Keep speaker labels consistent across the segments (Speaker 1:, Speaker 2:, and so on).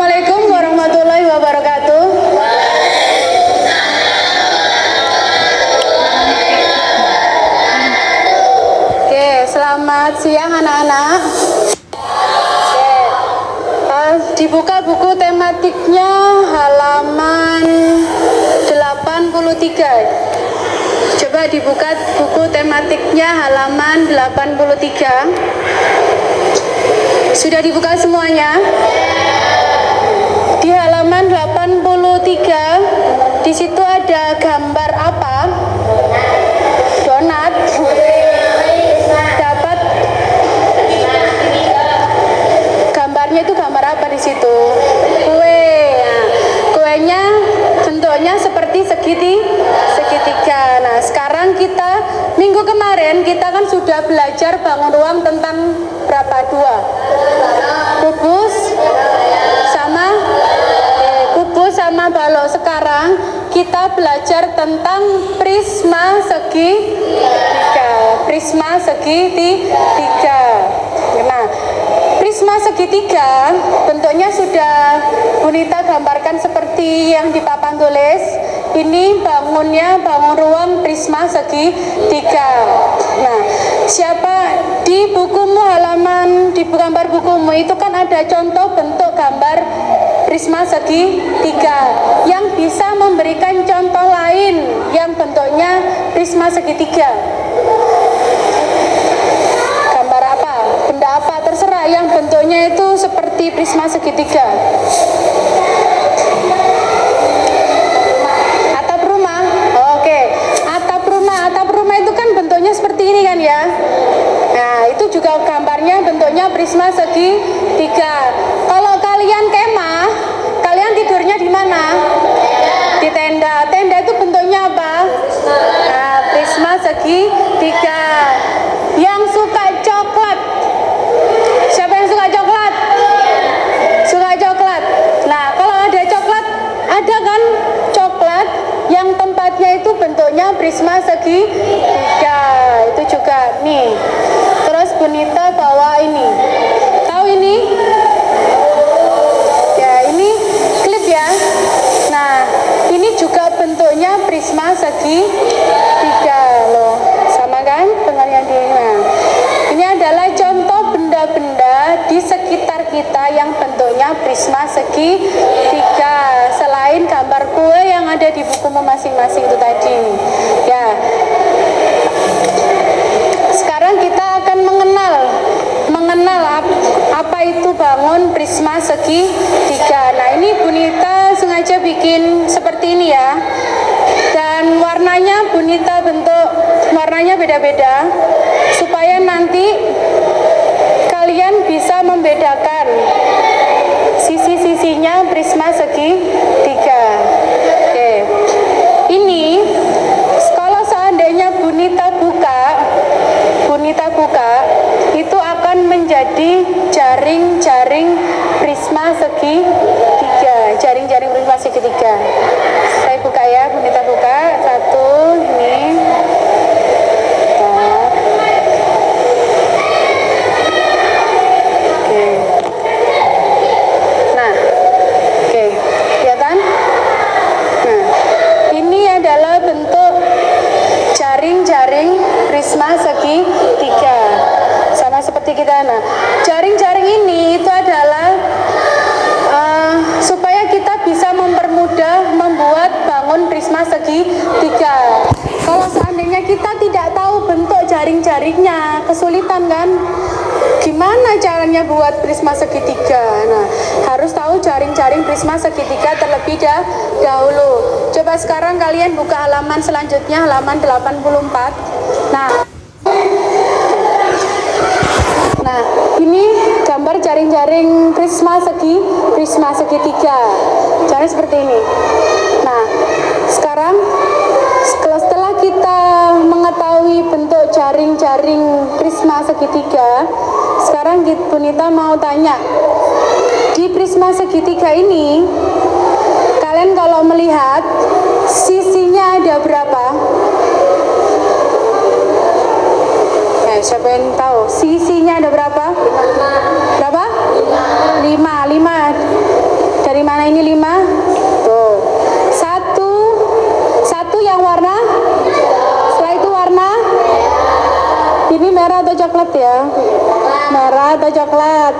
Speaker 1: Assalamualaikum warahmatullahi wabarakatuh. Oke, selamat siang anak-anak. Dibuka buku tematiknya halaman 83. Coba dibuka buku tematiknya halaman 83. Sudah dibuka semuanya? Di halaman 83, di situ ada gambar apa? Donat. Dapat gambarnya itu gambar apa di situ? Kue. Nah, kuenya bentuknya seperti segitiga. Nah, sekarang kita minggu kemarin kita kan sudah belajar bangun ruang tentang berapa? 2. Kubus sama balok. Sekarang kita belajar tentang prisma segitiga. Nah, prisma segitiga bentuknya sudah Bunita gambarkan seperti yang di papan tulis. Ini bangun ruang prisma segitiga. Nah, siapa di bukumu di gambar bukumu itu kan ada contoh bentuk gambar prisma segitiga yang bisa memberikan contoh lain yang bentuknya prisma segitiga. Gambar apa? Benda apa? Terserah yang bentuknya itu seperti prisma segitiga. Atap rumah. Oke. Atap rumah itu kan bentuknya seperti ini kan ya. Nah, itu juga gambarnya bentuknya prisma segitiga. Kalau kalian kemah, kalian tidurnya di mana? Di tenda. Tenda itu bentuknya apa? Nah, prisma segitiga. Yang suka coklat, siapa yang suka coklat? Suka coklat. Nah, kalau ada coklat, ada kan coklat yang tempatnya itu bentuknya prisma segitiga. Itu juga nih. Terus Bunita bawa ini. Tahu ini? Ya, ini klip ya. Nah, ini juga bentuknya prisma segitiga loh. Sama kan dengan yang di ini. Ini adalah contoh benda-benda di sekitar kita yang bentuknya prisma segitiga. Selain gambar kue yang ada di bukumu masing-masing itu tadi. Ya. Sekarang kita akan mengenal apa itu bangun prisma segitiga. Nah, ini Bunita sengaja bikin seperti ini ya. Dan warnanya Bunita warnanya beda-beda supaya nanti kalian bisa membedakan sisi-sisinya prisma segitiga. Oke. Ini kalau seandainya Bunita buka itu akan menjadi jaring-jaring prisma segitiga. Jaring-jaring prisma segitiga. Saya buka ya, Bunita buka. 1 ini. Oke. Nah, oke, kelihatan? Nah, ini adalah bentuk jaring-jaring prisma segitiga. Sama seperti kita. Nah, jaring-jaring ini itu adalah supaya kita bisa mempermudah membuat bangun prisma segitiga. Kalau seandainya kita tidak tahu bentuk jaring-jaringnya, kesulitan kan? Gimana caranya buat prisma segitiga? Nah, harus tahu jaring-jaring prisma segitiga terlebih dahulu. Coba sekarang kalian buka halaman selanjutnya, halaman 84. Nah, ini gambar jaring-jaring prisma segitiga. Caranya seperti ini. Nah, sekarang setelah kita mengetahui bentuk jaring-jaring prisma segitiga, sekarang Bunita mau tanya, di prisma segitiga ini kalian kalau melihat sisinya ada berapa? Siapa yang tahu sisinya ada berapa? Berapa? 5. atau coklat?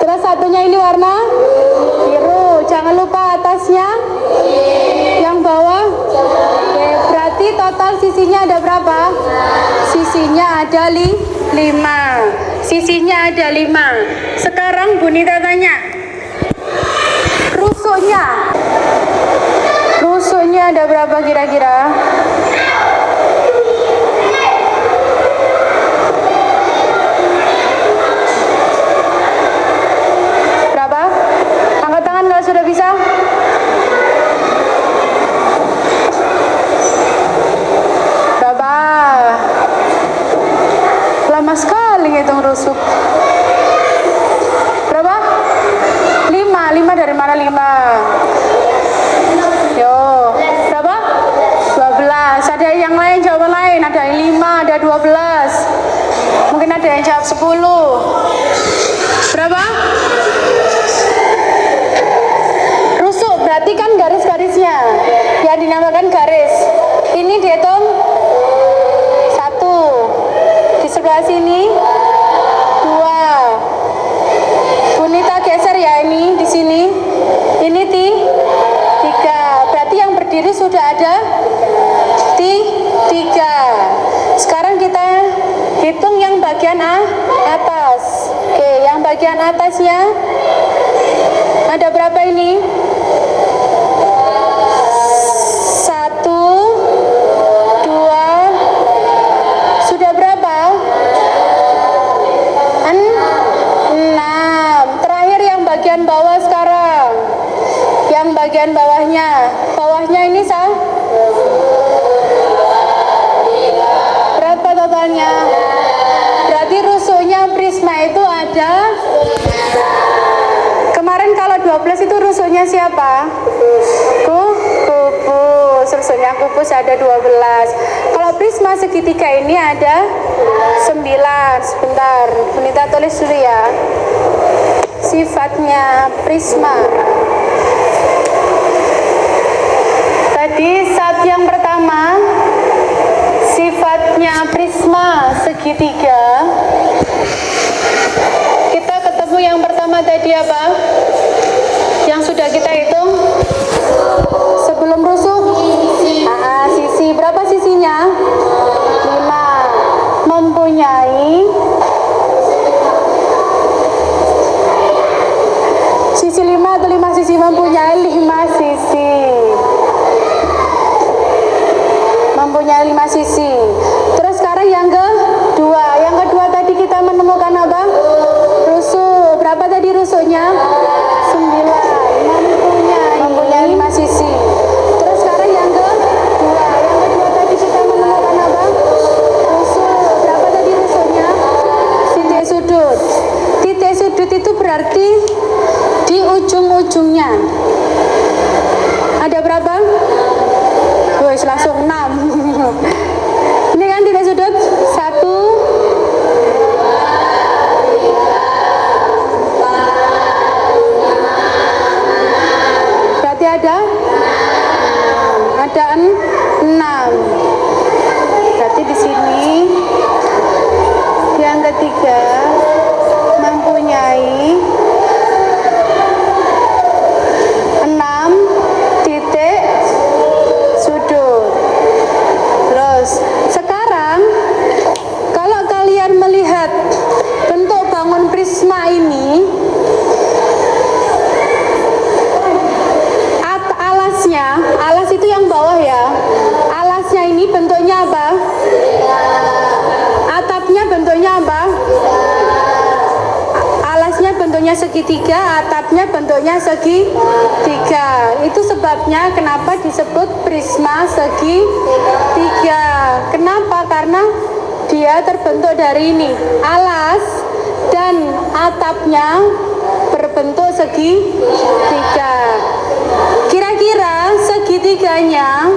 Speaker 1: Terus satunya ini warna biru. Jangan lupa atasnya yang bawah. Oke, berarti total sisinya ada berapa? Sisinya ada 5. Sisinya ada 5. Sekarang Bu Nita tanya, rusuknya ada berapa kira-kira? Berapa? Angkat tangan kalau sudah bisa. Berapa? Lama sekali ngitung rusuk. Berapa? 5 dari mana 5? Yo, berapa? 12. Ada yang lain, jawaban lain? Ada yang 5, ada 12. Mungkin ada yang jawab 10. Berapa? Rusuk berarti kan garis-garisnya yang dinamakan garis. Ini dihitung 1. Di sebelah sini 2. Bunita geser ya ini di sini. Ini 3. Berarti yang berdiri sudah ada 3. Sekarang kita hitung yang bagian atas. Oke, yang bagian atasnya ada berapa ini? 1, 2. Sudah berapa? 6. Terakhir yang bagian bawah sekarang. Yang bagian bawahnya. Bawahnya ini berapa totalnya? Berarti rusuknya Prisma itu ada. Kemarin kalau 12 itu rusuknya siapa? Kubus. Rusuknya kubus ada 12. Kalau Prisma segitiga ini ada 9. Sebentar, Bunita tulis dulu ya. Sifatnya Prisma. Tadi saat yang pertama, sifatnya Prisma segitiga. Kita ketemu yang pertama tadi apa? Yang sudah kita hitung sebelum rusuk. Sisi. Berapa sisinya? 5. Mempunyai sisi 5 atau 5 sisi? Mempunyai 5 sisi. Mempunyai 5 sisi. Terus sekarang yang kedua. Yang kedua tadi kita menemukan apa? Rusuk. Berapa tadi rusuknya? 9. Mempunyai 5 sisi. Terus sekarang yang kedua. Yang kedua tadi kita menemukan apa? Rusuk. Berapa tadi rusuknya? Titik sudut. Titik sudut itu berarti di ujung-ujungnya. Ada berapa? Wes langsung 6. Ini kan titik sudut 1, 4. Berarti ada 6. Berarti di sini yang ketiga mempunyai 6 titik sudut. Terus sekarang kalau kalian melihat bentuk bangun prisma ini, alas itu yang bawah ya. Alasnya ini bentuknya apa? Atapnya bentuknya apa? Alasnya bentuknya segitiga, atapnya bentuknya segitiga. Itu sebabnya kenapa disebut prisma segitiga. Kenapa? Karena dia terbentuk dari ini, alas dan atapnya berbentuk segitiga. Kira-kira segitiganya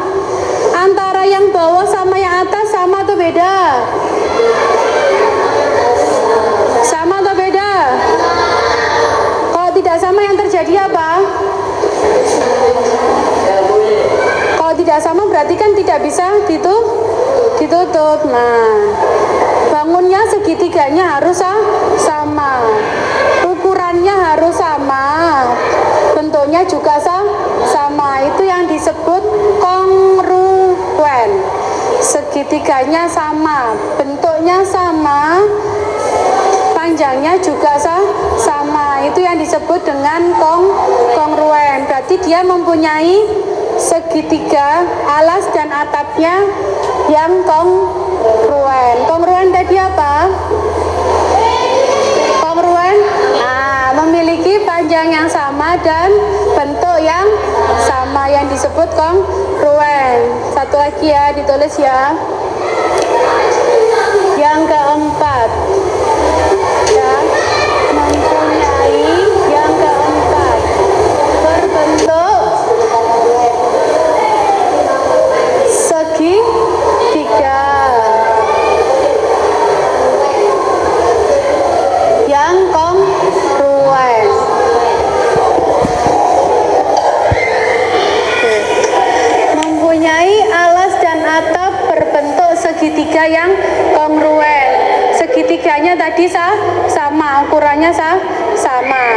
Speaker 1: antara yang bawah sama yang atas sama atau beda? Sama atau beda? Kalau tidak sama yang terjadi apa? Kalau tidak sama berarti kan tidak bisa ditutup. Nah, bangun Ukurannya segitiganya harus sama. Ukurannya harus sama. Bentuknya juga sama. Itu yang disebut kongruen. Segitiganya sama, bentuknya sama, panjangnya juga sama. Itu yang disebut dengan kongruen. Berarti dia mempunyai segitiga alas dan atapnya yang kongruen. Kongruen tadi apa? Kongruen memiliki panjang yang sama dan bentuk yang sama, yang disebut kongruen. Satu lagi ya, ditulis ya. Yang keempat, ya, mempunyai yang keempat berbentuk segitiga yang kongruen. Mempunyai alas dan atap berbentuk segitiga yang kongruen. Segitiganya tadi sama, ukurannya sama.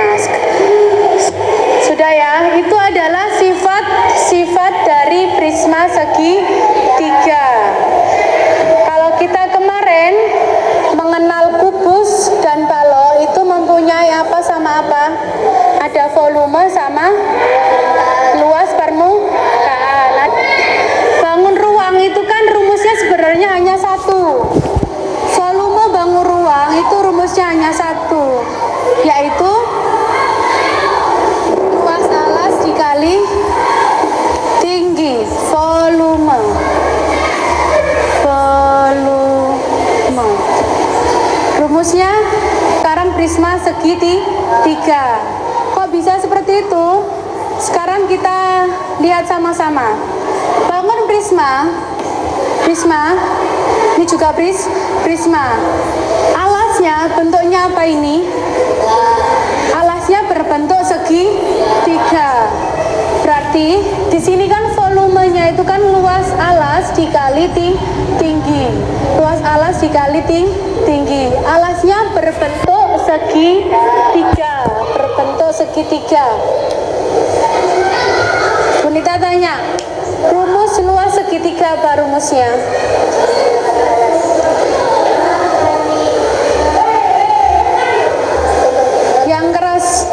Speaker 1: Sudah ya, itu adalah sifat dari prisma segitiga. Kalau kita kemarin mengenal kubus dan balok, itu mempunyai apa sama apa? Ada volume sama luas permukaan. Bangun ruang itu kan rumusnya sebenarnya hanya satu. Volume bangun ruang itu rumusnya hanya satu, yaitu luas alas dikali tinggi volume. Rumusnya sekarang prisma segitiga. Kok bisa seperti itu? Sekarang kita lihat sama-sama. Bangun prisma, ini juga prisma. Alasnya bentuknya apa ini? Alasnya berbentuk segitiga. Berarti di sini kan volumenya itu kan luas alas dikali tinggi. Luas alas dikali tinggi. Alasnya berbentuk segitiga. Bunita tanya, rumus luas segitiga apa rumusnya? Yang keras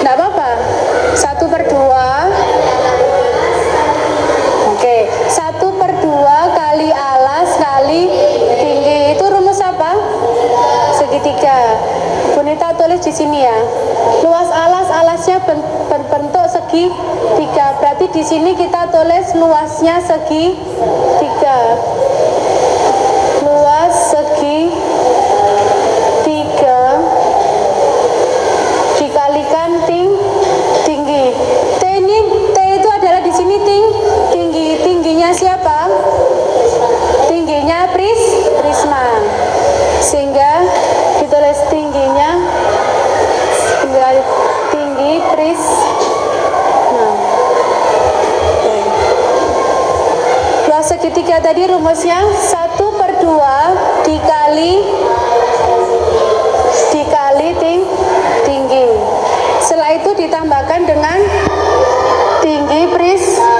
Speaker 1: enggak apa-apa. 1/2. Oke, 1/2 kali alas kali tinggi. Itu rumus apa? Segitiga. Bunita tulis di sini ya. Luas alasnya berbentuk segitiga. Berarti di sini kita tulis luasnya segitiga. Luas segitiga dikalikan tinggi. T itu adalah di sini tinggi. Tingginya siapa? Tingginya prisma. Sehingga ditulis tingginya tinggi prisma. Luas segitiga tadi rumusnya 1/2 dikali tinggi. Setelah itu ditambahkan dengan tinggi prisma.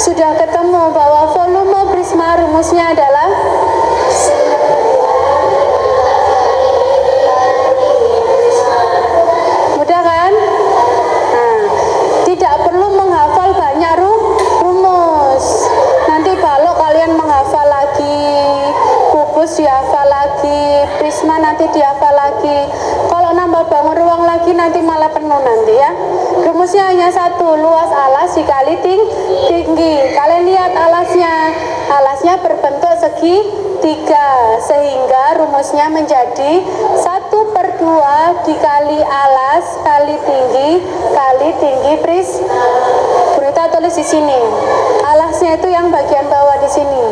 Speaker 1: Sudah ketemu bahwa volume prisma rumusnya adalah mudah kan? Nah, tidak perlu menghafal banyak rumus. Nanti balok kalian menghafal lagi, kubus dihafal lagi, prisma nanti dihafal lagi. Kalau nambah bangun ruang lagi nanti malah penuh nanti ya. Rumusnya hanya satu, luas alas dikali tinggi. Kalian lihat alasnya berbentuk segitiga, sehingga rumusnya menjadi 1/2 dikali alas kali tinggi prisma. Kita tulis di sini. Alasnya itu yang bagian bawah di sini.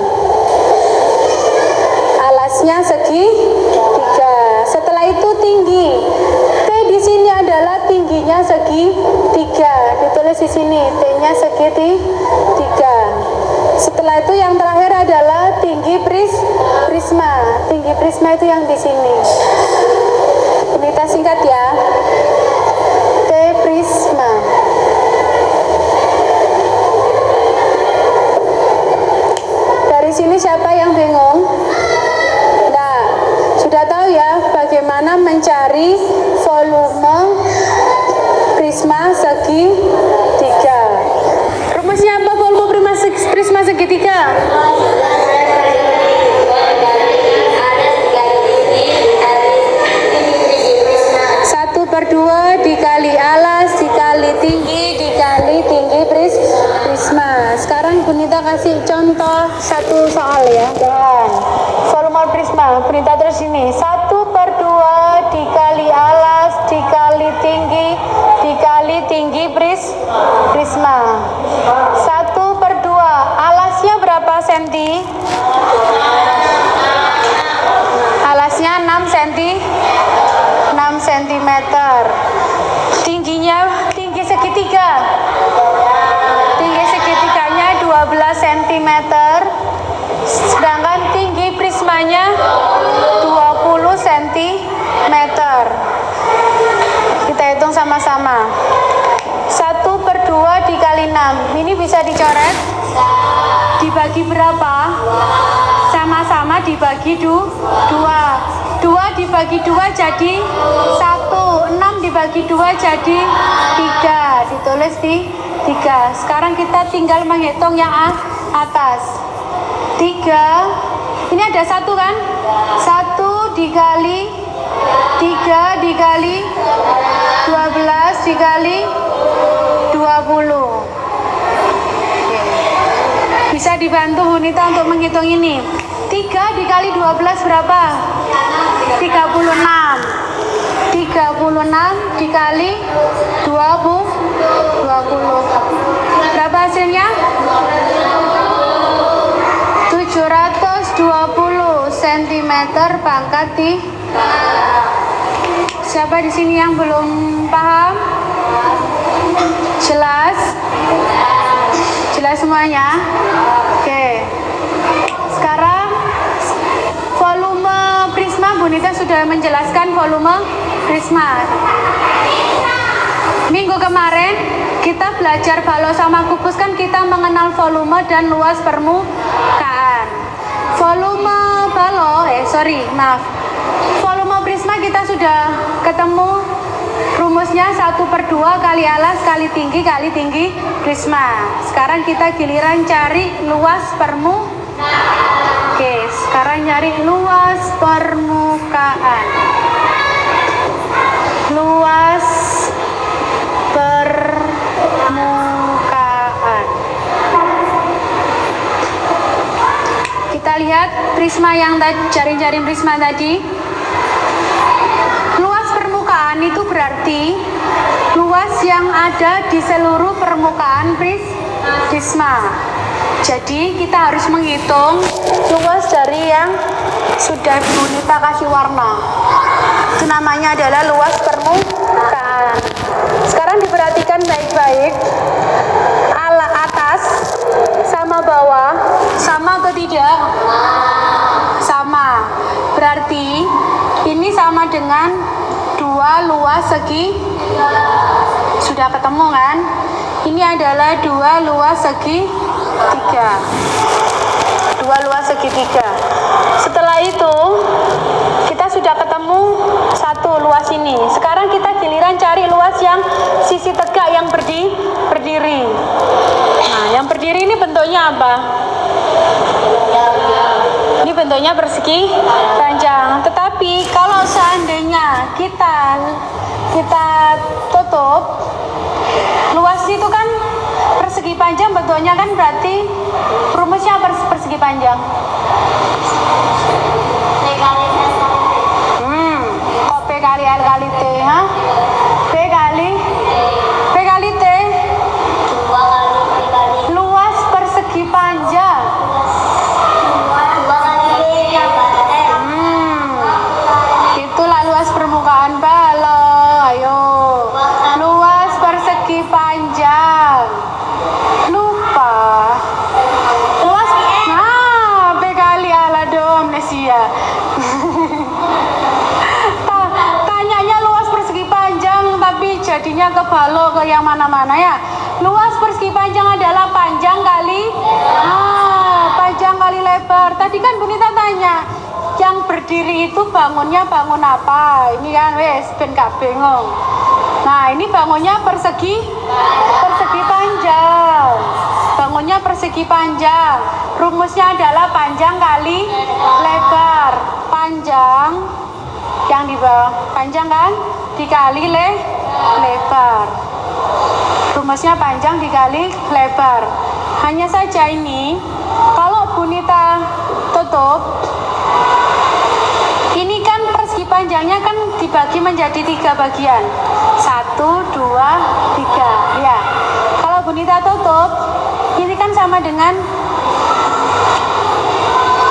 Speaker 1: Alasnya segitiga. Setelah itu tinggi. T di sini adalah tingginya segitiga. Ditulis di sini. T-nya segitiga. Setelah itu yang terakhir adalah tinggi prisma. Tinggi prisma itu yang di sini. Ini kita singkat ya. T prisma. Dari sini siapa yang bingung? Nah, sudah tahu ya bagaimana mencari volume prisma segitiga. Rumusnya apa volume prisma segitiga? 1/2 dikali alas dikali tinggi prisma. Sekarang Bunita kasih contoh satu soal ya. Dan volume prisma, Bunita terus ini 1/2 dikali alas dikali tinggi prisma. 1/2 alasnya berapa senti? Alasnya 6 cm. Tinggi segitiga. Tinggi segitiganya 12 cm. Sedangkan tinggi prismanya 20 cm. Kita hitung sama-sama. 1/2 dikali 6. Ini bisa dicoret. Dibagi berapa? Sama-sama dibagi 2. 2 dibagi 2 jadi 1. 6 dibagi 2 jadi 3. Ditulis di 3. Sekarang kita tinggal menghitung yang atas. 3. Ini ada 1 kan? 1 dikali 3 dikali 12 dikali 20. Bisa dibantu Bunita untuk menghitung ini. 3 dikali 12 berapa? 36. 36 dikali 20. Berapa hasilnya? 720 cm pangkat 3. Siapa di sini yang belum paham? Jelas? Jelas semuanya? Oke. Sekarang volume prisma, Bunita sudah menjelaskan volume prisma. Minggu kemarin kita belajar balok sama kubus, kan kita mengenal volume dan luas permukaan. Volume volume prisma kita sudah ketemu rumusnya 1/2 kali alas kali tinggi prisma. Sekarang kita giliran cari luas permukaan. Oke, sekarang nyari luas permukaan. Luas permukaan. Kita lihat prisma yang tadi, jaring-jaring prisma tadi. Luas permukaan itu berarti luas yang ada di seluruh permukaan prisma. Jadi kita harus menghitung luas dari yang sudah Bunita kasih warna. Itu namanya adalah luas permukaan. Sekarang diperhatikan baik-baik. Atas sama bawah sama atau tidak? Sama. Berarti ini sama dengan 2 luas segi. Sudah ketemu kan? Ini adalah 2 luas segitiga. 2 luas segitiga. Setelah itu kita sudah ketemu 1 luas ini. Sekarang kita giliran cari luas yang sisi tegak yang berdiri. Nah, yang berdiri ini bentuknya apa? Ini bentuknya persegi panjang. Tetapi kalau seandainya kita tutup, luas itu kan persegi panjang, bentuknya kan berarti rumusnya persegi panjang. Kok P kali L kali T, ha? P kali T. Luas persegi panjang. Itulah luas permukaan balok. Ayo. Luas persegi panjang. Lupa. Luas rumusnya ke balok ke yang mana-mana ya. Luas persegi panjang adalah panjang kali panjang kali lebar. Tadi kan Bunita tanya, yang berdiri itu bangunnya bangun apa? Ini kan wes ben gak bingung. Nah, ini bangunnya persegi panjang. Bangunnya persegi panjang. Rumusnya adalah panjang kali lebar. Panjang yang di bawah panjang kan dikali lebar. Rumusnya panjang dikali lebar. Hanya saja ini kalau Bunita tutup, ini kan persegi panjangnya kan dibagi menjadi 3 bagian. 1, 2, 3 ya. Kalau Bunita tutup, ini kan sama dengan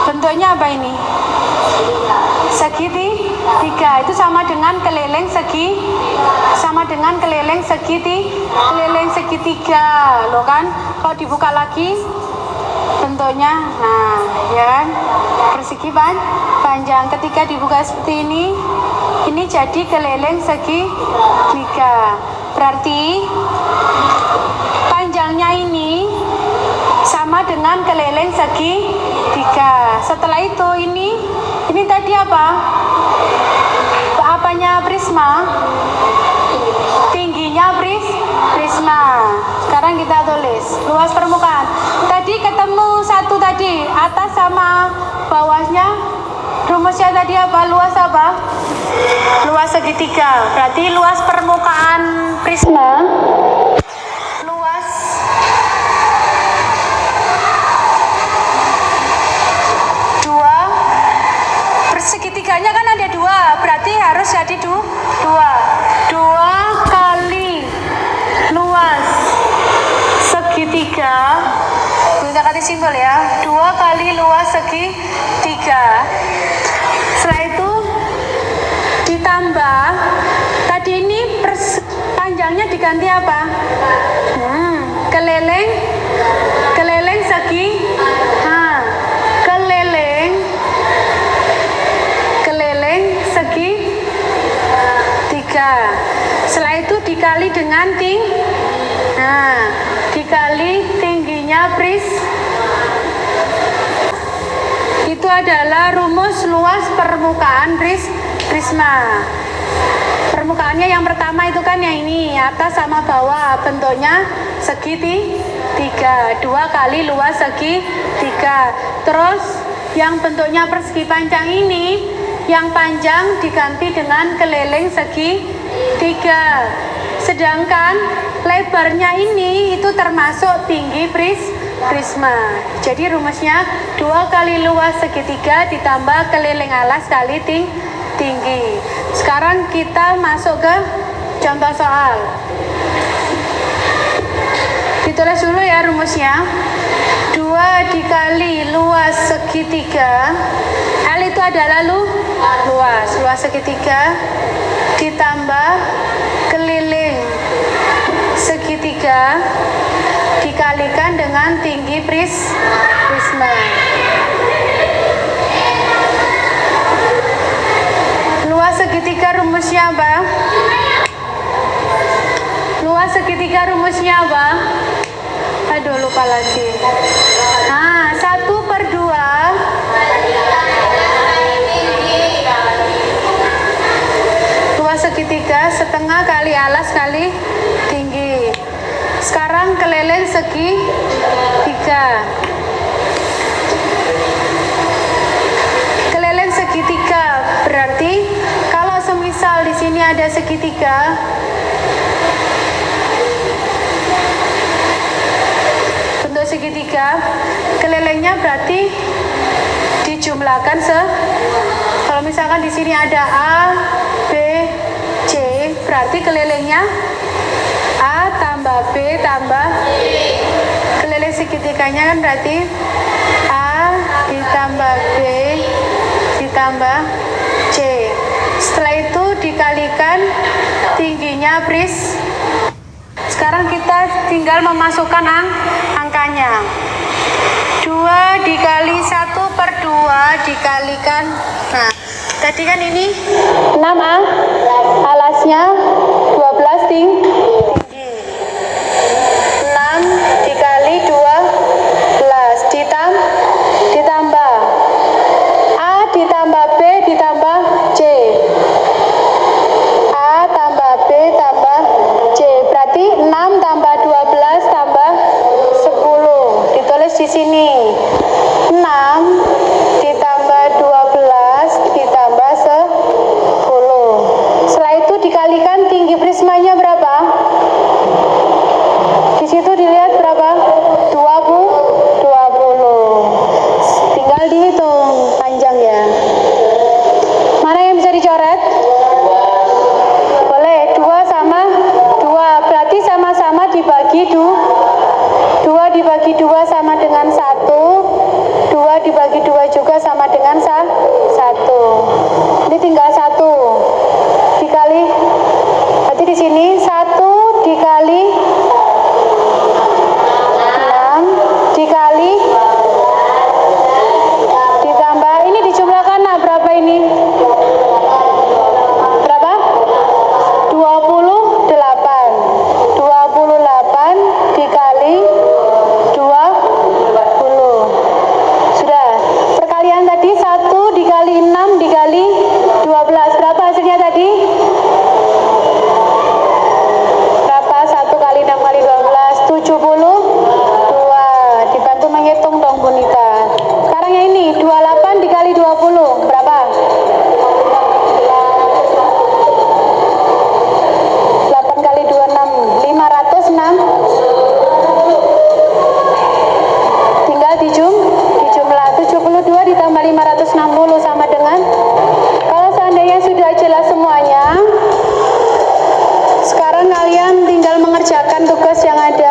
Speaker 1: bentuknya apa ini? Segitiga. Itu sama dengan keliling segitiga loh kan. Kalau dibuka lagi bentuknya, nah ya kan, persegi panjang. Ketika dibuka seperti ini jadi keliling segitiga. Berarti panjangnya ini sama dengan keliling segitiga. Setelah itu ini tadi apa? Apanya prisma? Tingginya prisma. Sekarang kita tulis luas permukaan. Tadi ketemu satu tadi, atas sama bawahnya. Rumusnya tadi apa? Luas apa? Luas segitiga. Berarti luas permukaan prisma, luas persegitiganya kan ada 2, berarti harus jadi 2 kali luas segitiga. Kita kasih simbol ya, 2 kali luas segitiga. Setelah itu ditambah tadi ini panjangnya diganti apa? Keliling segitiga. Setelah itu dikali dengan dikali tingginya itu adalah rumus luas permukaan prisma. Permukaannya yang pertama itu kan yang ini, atas sama bawah, bentuknya segitiga. 2 kali luas segitiga. Terus yang bentuknya persegi panjang ini, yang panjang diganti dengan keliling segitiga. Sedangkan lebarnya ini itu termasuk tinggi prisma. Jadi rumusnya 2 kali luas segitiga ditambah keliling alas kali tinggi. Sekarang kita masuk ke contoh soal. Ditulis dulu ya rumusnya. 2 dikali luas segitiga. L itu adalah luas segitiga ditambah keliling segitiga dikalikan dengan tinggi prisma. Luas segitiga rumusnya apa? Luas segitiga rumusnya apa? Aduh, lupa lagi. Nah, 1/2 luas segitiga setengah kali alas kali tinggi. Sekarang keliling segitiga. Keliling segitiga berarti kalau semisal di sini ada segitiga, bentuk segitiga, kelilingnya berarti dijumlahkan kalau misalkan di sini ada A, B, C, berarti kelilingnya A tambah B tambah keliling segitiganya kan berarti A ditambah B ditambah C. Setelah itu dikalikan tingginya sekarang kita tinggal memasukkan angkanya. 2 dikali 1/2 dikalikan, nah tadi kan ini 6A, alasnya 12 tinggi. 6 dikali 12 ditambah A ditambah B ditambah C. A tambah B tambah C. Berarti 6 tambah 12 tambah 10. Ditulis di sini. 6 ditambah 12 ditambah 10. Setelah itu dikalikan tinggi prismanya berapa? Di situ dilihat berapa? 20. Tinggal dihitung panjang ya. Mana yang bisa dicoret? Boleh. 2 sama 2. Berarti sama-sama dibagi 2 dibagi 2 sama dengan 1. 2 dibagi 2 juga sama dengan 1. Ini tinggal 1 dikali. Berarti di sini 1 dikali 6 dikali ditambah ini dijumlahkan. Nah, berapa ini? Berapa? 28. 28 dikali 20. Sudah. Perkalian tadi 1 dikali 6 dikali 12. Berapa hasilnya tadi? Berapa? 1 kali 6 kali 12. 72. Dibantu menghitung dong Bu Nita. Sekarang yang ini 28 dikali 20. Berapa? 8 kali 26. 506. Tinggal dijumlah. 72 ditambah 560 sama dengan. Kalau seandainya sudah jelas semuanya, sekarang kalian tinggal mengerjakan tugas yang ada